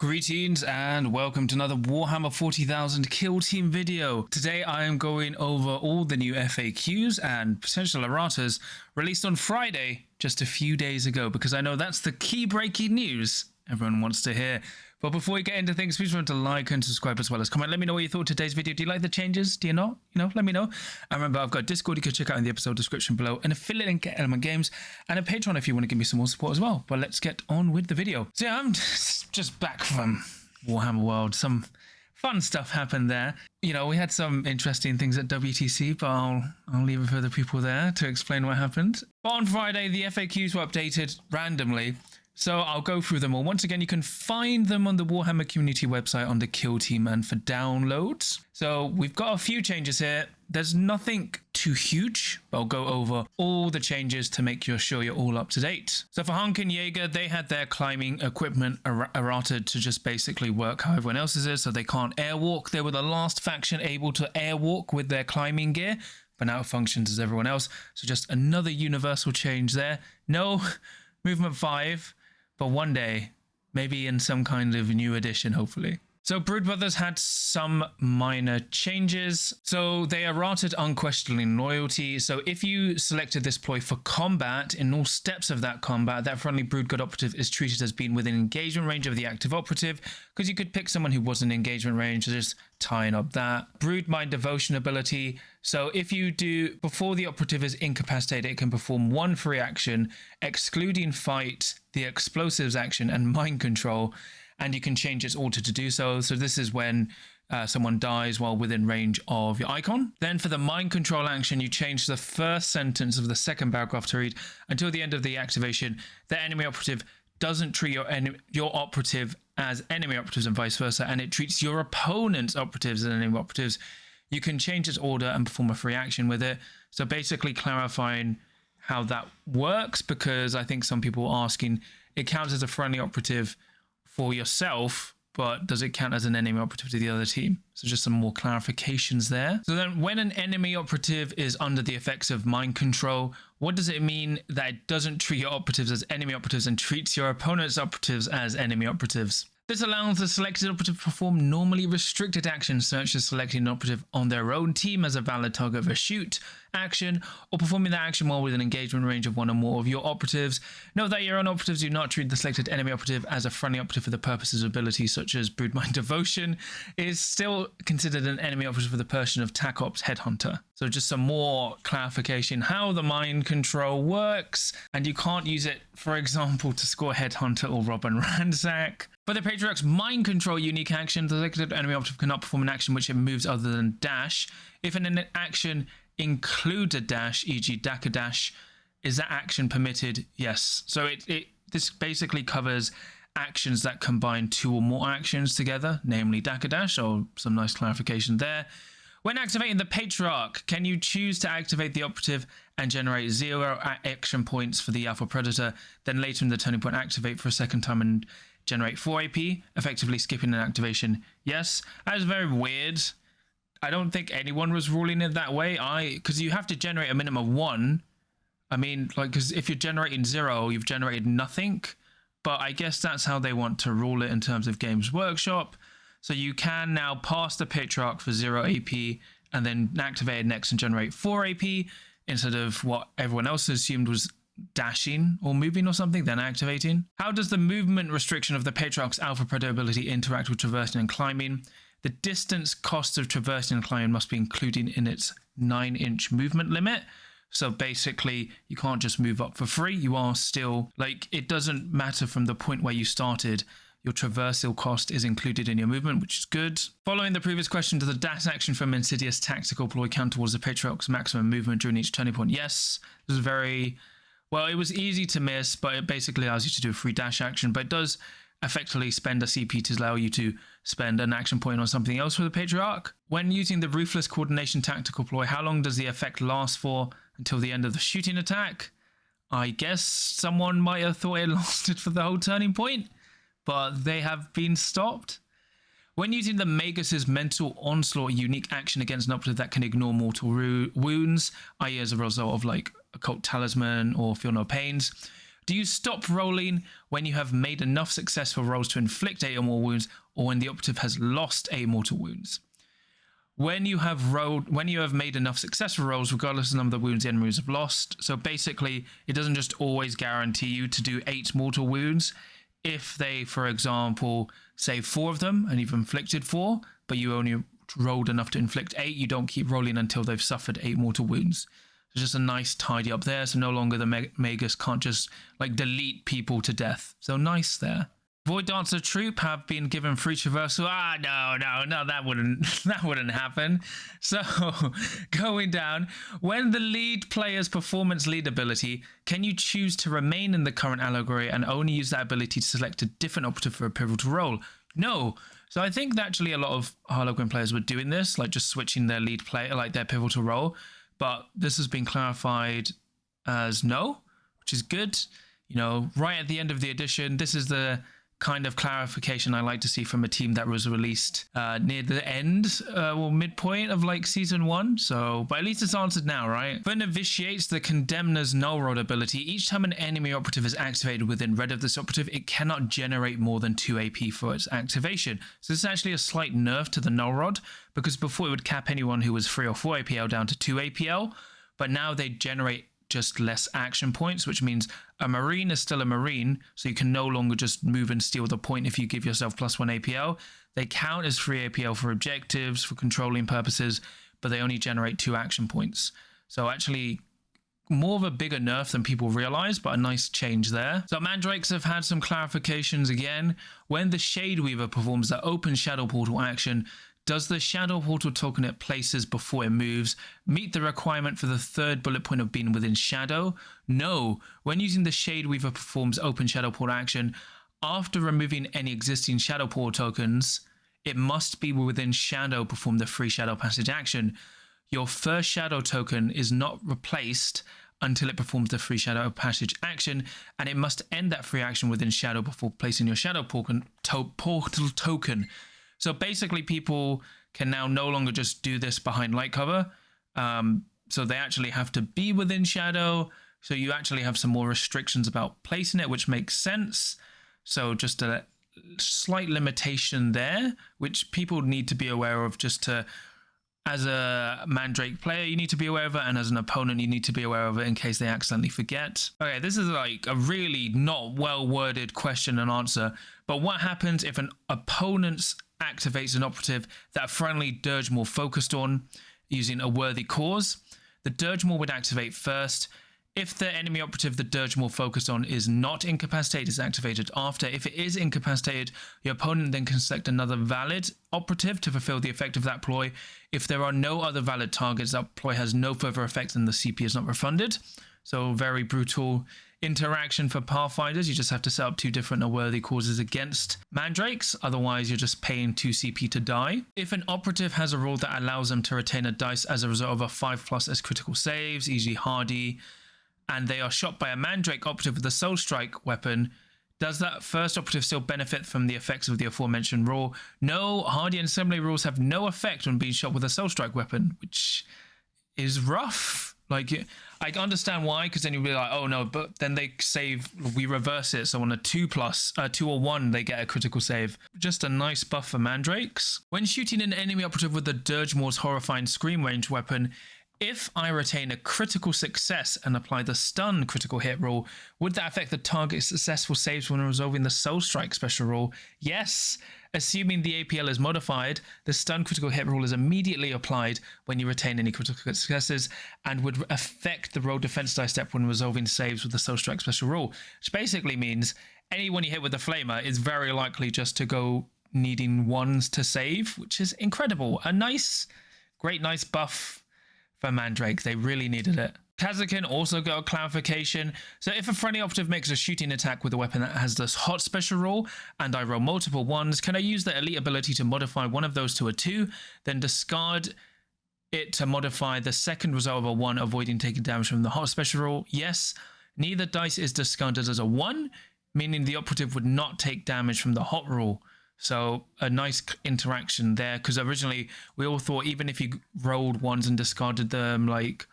Greetings and welcome to another Warhammer 40,000 kill team video. Today I am going over all the new FAQs and potential erratas released on Friday, just a few days ago, because I know that's the key breaking news everyone wants to hear. But before we get into things, please remember to like and subscribe as well as comment. Let me know what you thought of today's video. Do you like the changes? Do you not? Let me know. And remember, I've got Discord you can check out in the episode description below, an affiliate link at Element Games, and a Patreon if you want to give me some more support as well. But let's get on with the video. So yeah, I'm just back from Warhammer World. Some fun stuff happened there. We had some interesting things at WTC, but I'll leave it for the people there to explain what happened. But on Friday, the FAQs were updated randomly. So I'll go through them all. Once again, you can find them on the Warhammer community website on the kill team and for downloads. So we've got a few changes here. There's nothing too huge, but I'll go over all the changes to make sure you're all up to date. So for Hernkyn Yaegir, they had their climbing equipment errated to just basically work how everyone else's is, so they can't airwalk. They were the last faction able to airwalk with their climbing gear, but now it functions as everyone else. So just another universal change there. No movement 5. But one day, maybe in some kind of new edition, hopefully. So Brood Brothers had some minor changes. So they errated unquestioning loyalty. So if you selected this ploy for combat, in all steps of that combat, that friendly Brood God operative is treated as being within engagement range of the active operative, because you could pick someone who wasn't in engagement range, so just tying up that. Brood Mind Devotion ability. So if you do, before the operative is incapacitated, it can perform one free action, excluding fight, the explosives action, and mind control, and you can change its order to do so. So this is when someone dies while within range of your icon. Then for the mind control action, you change the first sentence of the second paragraph to read, until the end of the activation, the enemy operative doesn't treat your operative as enemy operatives and vice versa, and it treats your opponent's operatives as enemy operatives. You can change its order and perform a free action with it. So basically clarifying how that works, because I think some people are asking, it counts as a friendly operative for yourself, but does it count as an enemy operative to the other team? So just some more clarifications there. So then when an enemy operative is under the effects of mind control, what does it mean that it doesn't treat your operatives as enemy operatives and treats your opponent's operatives as enemy operatives? This allows the selected operative to perform normally restricted actions, such as selecting an operative on their own team as a valid target of a shoot action, or performing that action while within engagement range of one or more of your operatives. Note that your own operatives do not treat the selected enemy operative as a friendly operative for the purposes of abilities such as Brood Mind Devotion. It is still considered an enemy operative for the person of TAC Ops Headhunter. So just some more clarification how the mind control works, and you can't use it, for example, to score Headhunter or Rob and Ransack. For the Patriarch's mind control unique action, the selected enemy operative cannot perform an action which it moves other than dash. If an action includes a dash, e.g. Daka Dash, is that action permitted? Yes. So this basically covers actions that combine two or more actions together, namely Daka Dash, or some nice clarification there. When activating the Patriarch, can you choose to activate the operative and generate 0 action points for the Alpha Predator, then later in the turning point activate for a second time and generate 4 AP, effectively skipping an activation? Yes. That is very weird. I don't think anyone was ruling it that way. Because you have to generate a minimum of 1. I mean, because if you're generating 0, you've generated nothing. But I guess that's how they want to rule it in terms of Games Workshop. So you can now pass the Patriarch for 0 AP and then activate it next and generate 4 AP instead of what everyone else assumed was dashing or moving or something, then activating. How does the movement restriction of the Patriarch's Alpha Predator ability interact with traversing and climbing? The distance cost of traversing and climbing must be included in its 9-inch movement limit. So basically, you can't just move up for free. You are still, it doesn't matter from the point where you started. Your traversal cost is included in your movement, which is good. Following the previous question, does the dash action from Insidious Tactical ploy count towards the Patriarch's maximum movement during each turning point? Yes. This is very... Well, it was easy to miss, but it basically allows you to do a free dash action, but it does effectively spend a CP to allow you to spend an action point on something else for the Patriarch. When using the Ruthless Coordination Tactical ploy, how long does the effect last for? Until the end of the shooting attack? I guess someone might have thought it lasted for the whole turning point, but they have been stopped. When using the Magus's Mental Onslaught unique action against an operative that can ignore mortal wounds, i.e. as a result of occult talisman or feel no pains, Do you stop rolling when you have made enough successful rolls to inflict 8 or more wounds, or when the operative has lost 8 mortal wounds? When you have made enough successful rolls, regardless of the number of wounds the enemies have lost. So basically, it doesn't just always guarantee you to do 8 mortal wounds. If they, for example, save 4 of them and you've inflicted 4, but you only rolled enough to inflict 8, you don't keep rolling until they've suffered 8 mortal wounds. So just a nice tidy up there. So no longer the Magus can't just like delete people to death. So nice there. Void Dancer Troupe have been given free traversal. No, that wouldn't happen. So, going down, when the lead player's performance lead ability, can you choose to remain in the current allegory and only use that ability to select a different operative for a pivotal role? No. So I think that actually a lot of Harlequin players were doing this, like just switching their lead player, like their pivotal role. But this has been clarified as no, which is good. You know, right at the end of the edition, this is the kind of clarification I like to see from a team that was released near the end or midpoint of like season 1. So, but at least it's answered now, right? For Novitiates, the Condemner's Null Rod ability, each time an enemy operative is activated within red of this operative, it cannot generate more than 2 AP for its activation. So this is actually a slight nerf to the Null Rod, because before it would cap anyone who was 3 or 4 APL down to 2 APL, but now they generate just less action points, which means a Marine is still a Marine, so you can no longer just move and steal the point if you give yourself +1 APL. They count as 3 APL for objectives, for controlling purposes, but they only generate 2 action points. So actually more of a bigger nerf than people realize, but a nice change there. So Mandrakes have had some clarifications again. When the Shade Weaver performs the open shadow portal action, does the shadow portal token it places before it moves meet the requirement for the 3rd bullet point of being within shadow? No. When using the Shade Weaver performs open shadow portal action, after removing any existing shadow portal tokens, it must be within shadow perform the free shadow passage action. Your first shadow token is not replaced until it performs the free shadow passage action, and it must end that free action within shadow before placing your shadow portal token. So basically people can now no longer just do this behind light cover. So they actually have to be within shadow. So you actually have some more restrictions about placing it, which makes sense. So just a slight limitation there, which people need to be aware of just to, as a Mandrake player, you need to be aware of it. And as an opponent, you need to be aware of it in case they accidentally forget. Okay, this is like a really not well worded question and answer. But what happens if an opponent's activates an operative that a friendly Dirge Maw focused on using a worthy cause? The Dirge Maw would activate first. If the enemy operative the Dirge Maw focused on is not incapacitated, it's activated after. If it is incapacitated, your opponent then can select another valid operative to fulfill the effect of that ploy. If there are no other valid targets, that ploy has no further effect and the CP is not refunded. So very brutal interaction for Pathfinders. You just have to set up 2 different worthy causes against Mandrakes. Otherwise, you're just paying 2 CP to die. If an operative has a rule that allows them to retain a dice as a result of a 5+ as critical saves, e.g. Hardy, and they are shot by a Mandrake operative with a Soul Strike weapon, does that first operative still benefit from the effects of the aforementioned rule? No, Hardy and similar rules have no effect on being shot with a Soul Strike weapon, which is rough. Like, I understand why, because then you'll be like, oh no, but then they save, we reverse it. So on a 2 or 1, they get a critical save. Just a nice buff for Mandrakes. When shooting an enemy operative with the Dirge Maw's horrifying scream range weapon, if I retain a critical success and apply the stun critical hit rule, would that affect the target's successful saves when resolving the Soul Strike special rule? Yes. Assuming the APL is modified, the stun critical hit rule is immediately applied when you retain any critical successes and would affect the roll defense die step when resolving saves with the Soul Strike special rule, which basically means anyone you hit with the Flamer is very likely just to go needing 1s to save, which is incredible. A nice buff for Mandrake. They really needed it. Kasrkin also got a clarification. So if a friendly operative makes a shooting attack with a weapon that has this hot special rule and I roll multiple 1s, can I use the elite ability to modify one of those to a 2, then discard it to modify the second result of a 1, avoiding taking damage from the hot special rule? Yes. Neither dice is discarded as a 1, meaning the operative would not take damage from the hot rule. So a nice interaction there, because originally we all thought even if you rolled 1s and discarded them, like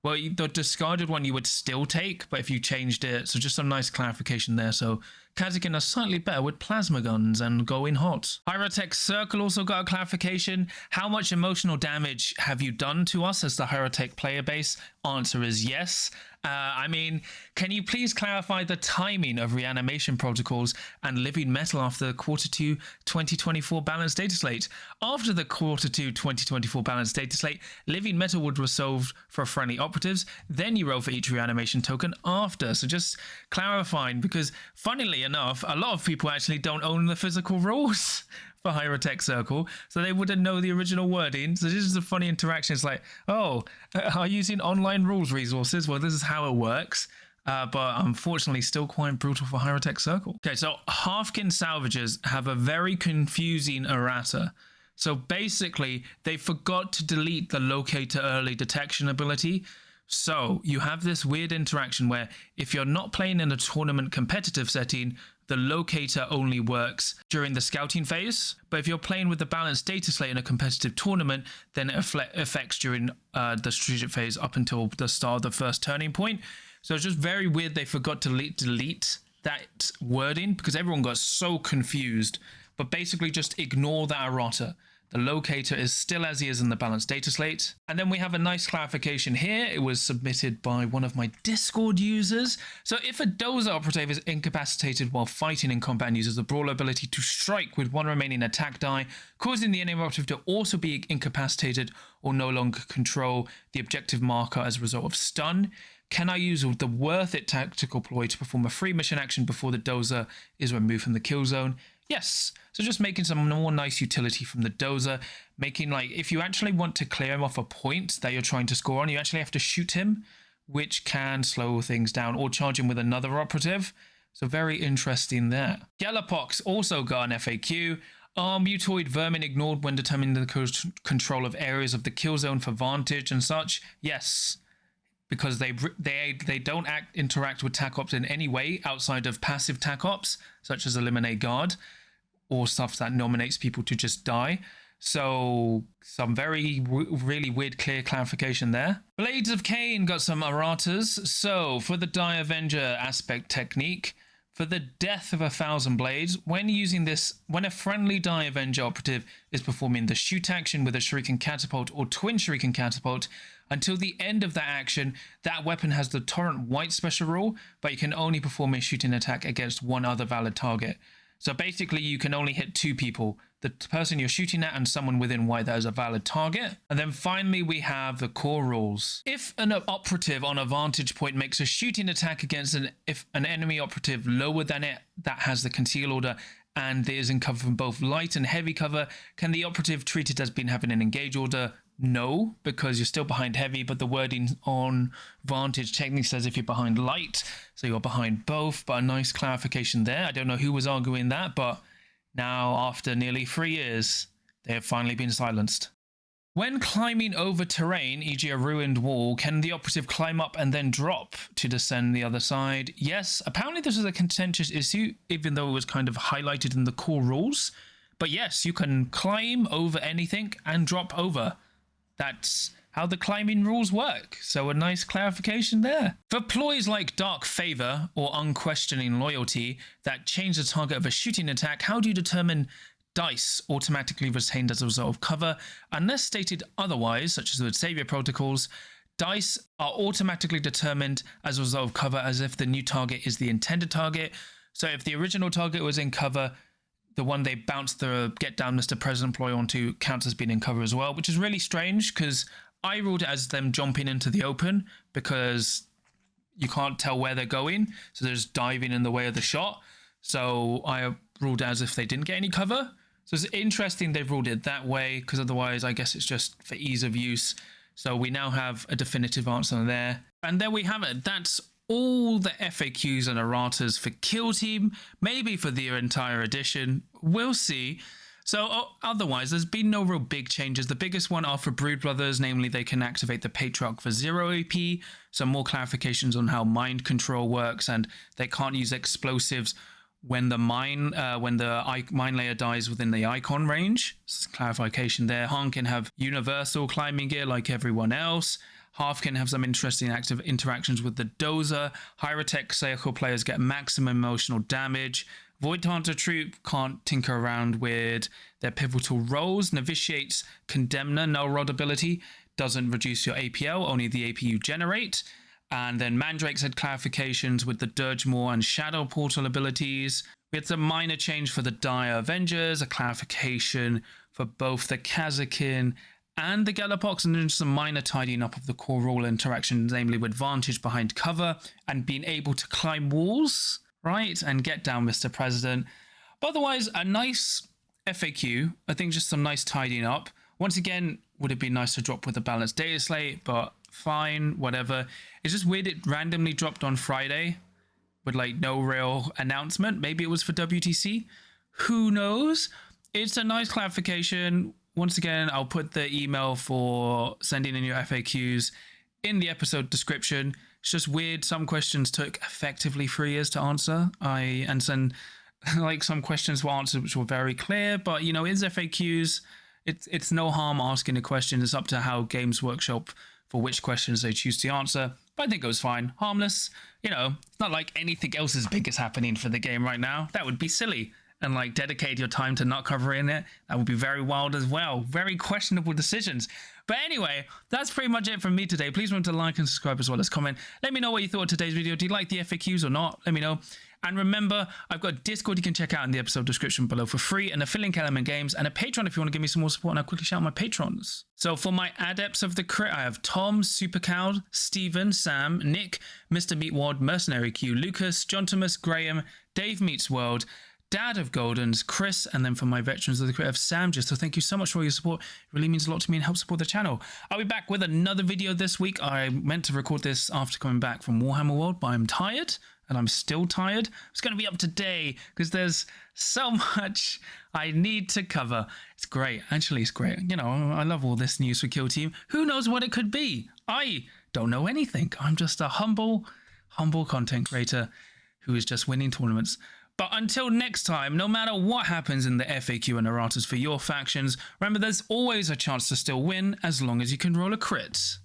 Well, the discarded one you would still take, but if you changed it, so just some nice clarification there. So Kasrkin are slightly better with plasma guns and go in hot. Hierotek Circle also got a clarification. How much emotional damage have you done to us as the Hierotek player base? Answer is yes. I mean, can you please clarify the timing of reanimation protocols and living metal after the Q2 2024 balanced data slate? After the Q2 2024 balanced data slate, living metal would resolve for friendly operatives, then you roll for each reanimation token after. So just clarifying, because funnily enough, a lot of people actually don't own the physical rules for Hierotek Circle, so they wouldn't know the original wording. So this is a funny interaction. It's like, oh, are you using online rules resources? Well, this is how it works. But unfortunately still quite brutal for Hierotek Circle. Okay, so Hearthkyn Salvagers have a very confusing errata. So basically, they forgot to delete the locator early detection ability. So you have this weird interaction where if you're not playing in a tournament competitive setting, the locator only works during the scouting phase. But if you're playing with the balanced data slate in a competitive tournament, then it affects during the strategic phase up until the start of the first turning point. So it's just very weird they forgot to delete that wording because everyone got so confused. But basically just ignore that errata. The locator is still as he is in the balanced data slate. And then we have a nice clarification here. It was submitted by one of my Discord users. So if a dozer operative is incapacitated while fighting in combat and uses the brawler ability to strike with one remaining attack die, causing the enemy operative to also be incapacitated or no longer control the objective marker as a result of stun, can I use the worth it tactical ploy to perform a free mission action before the dozer is removed from the kill zone? Yes. So just making some more nice utility from the dozer, making like if you actually want to clear him off a point that you're trying to score on, you actually have to shoot him, which can slow things down, or charge him with another operative. So very interesting there. Gellerpox also got an FAQ. Are mutoid vermin ignored when determining the control of areas of the kill zone for vantage and such? Yes. Because they don't interact with TAC ops in any way outside of passive TAC ops, such as eliminate guard, or stuff that nominates people to just die. So some really weird clear clarification there. Blades of Khaine got some erratas. So for the Die Avenger aspect technique, for the death of 1,000 blades, when using this, when a friendly Die Avenger operative is performing the shoot action with a Shuriken Catapult or Twin Shuriken Catapult, until the end of that action, that weapon has the Torrent White special rule, but you can only perform a shooting attack against one other valid target. So basically, you can only hit two people, the person you're shooting at and someone within white that is a valid target. And then finally, we have the core rules. If an operative on a vantage point makes a shooting attack against an enemy operative lower than it that has the conceal order and is in cover from both light and heavy cover, can the operative treat it as being having an engage order? No, because you're still behind heavy, but the wording on vantage technically says if you're behind light, so you're behind both. But a nice clarification there. I don't know who was arguing that, but now after nearly 3 years, they have finally been silenced. When climbing over terrain, e.g. a ruined wall, can the operative climb up and then drop to descend the other side? Yes, apparently this is a contentious issue, even though it was kind of highlighted in the core rules. But yes, you can climb over anything and drop over. That's how the climbing rules work. So a nice clarification there. For ploys like Dark Favor or Unquestioning Loyalty that change the target of a shooting attack, how do you determine dice automatically retained as a result of cover? Unless stated otherwise, such as with Savior Protocols, dice are automatically determined as a result of cover as if the new target is the intended target. So if the original target was in cover, the one they bounced the Get Down Mr. President ploy onto counts as being in cover as well, which is really strange because I ruled it as them jumping into the open because you can't tell where they're going. So they're just diving in the way of the shot. So I ruled it as if they didn't get any cover. So it's interesting they've ruled it that way because otherwise I guess it's just for ease of use. So we now have a definitive answer there. And there we have it. That's all the FAQs and erratas for Kill Team, maybe for the entire edition. We'll see. So otherwise, there's been no real big changes. The biggest one are for Brood Brothers, namely they can activate the Patriarch for 0 AP. Some more clarifications on how mind control works, and they can't use explosives when the mine layer dies within the icon range. Clarification there. Hernkyn have universal climbing gear like everyone else. Hearthkyn have some interesting active interactions with the Dozer. Hierotek Circle players get maximum emotional damage. Void Hunter Troupe can't tinker around with their pivotal roles. Novitiates Condemner null rod ability doesn't reduce your APL, only the AP you generate. And then Mandrakes had clarifications with the Dirge Maw and Shadow Portal abilities. We had some minor change for the Dire Avengers, a clarification for both the Kasrkin and the Gellerpox, and then some minor tidying up of the core role interactions, namely with Vantage behind cover and being able to climb walls, right, and get down, Mr. President. But otherwise, a nice FAQ. I think just some nice tidying up. Once again, would have been nice to drop with a balanced data slate, but fine, whatever. It's just weird it randomly dropped on Friday with like no real announcement. Maybe it was for WTC. Who knows? It's a nice clarification. Once again, I'll put the email for sending in your FAQs in the episode description. It's just weird. Some questions took effectively 3 years to answer. And some questions were answered which were very clear, but you know, in FAQs, it's no harm asking a question. It's up to how Games Workshop for which questions they choose to answer. But I think it was fine. Harmless. You know, it's not like anything else as big is happening for the game right now. That would be silly. And like dedicate your time to not covering it. That would be very wild as well. Very questionable decisions. But anyway, that's pretty much it from me today. Please remember to like and subscribe as well as comment. Let me know what you thought of today's video. Do you like the FAQs or not? Let me know. And remember, I've got a Discord you can check out in the episode description below for free, and a affiliate Element Games, and a Patreon if you want to give me some more support. And I'll quickly shout out my patrons. So for my adepts of the crit, I have Tom, Supercow, Stephen, Sam, Nick, Mr. Meatwad, Mercenary Q, Lucas, John Thomas, Graham, Dave Meets World, Dad of Goldens, Chris, and then for my veterans of the crit of Sam. Just so thank you so much for all your support. It really means a lot to me and helps support the channel. I'll be back with another video this week. I meant to record this after coming back from Warhammer World, but I'm tired. And I'm still tired. It's going to be up today because there's so much I need to cover. It's great. Actually, it's great. You know, I love all this news for Kill Team. Who knows what it could be? I don't know anything. I'm just a humble content creator who is just winning tournaments. But until next time, no matter what happens in the FAQ and erratas for your factions, remember there's always a chance to still win as long as you can roll a crit.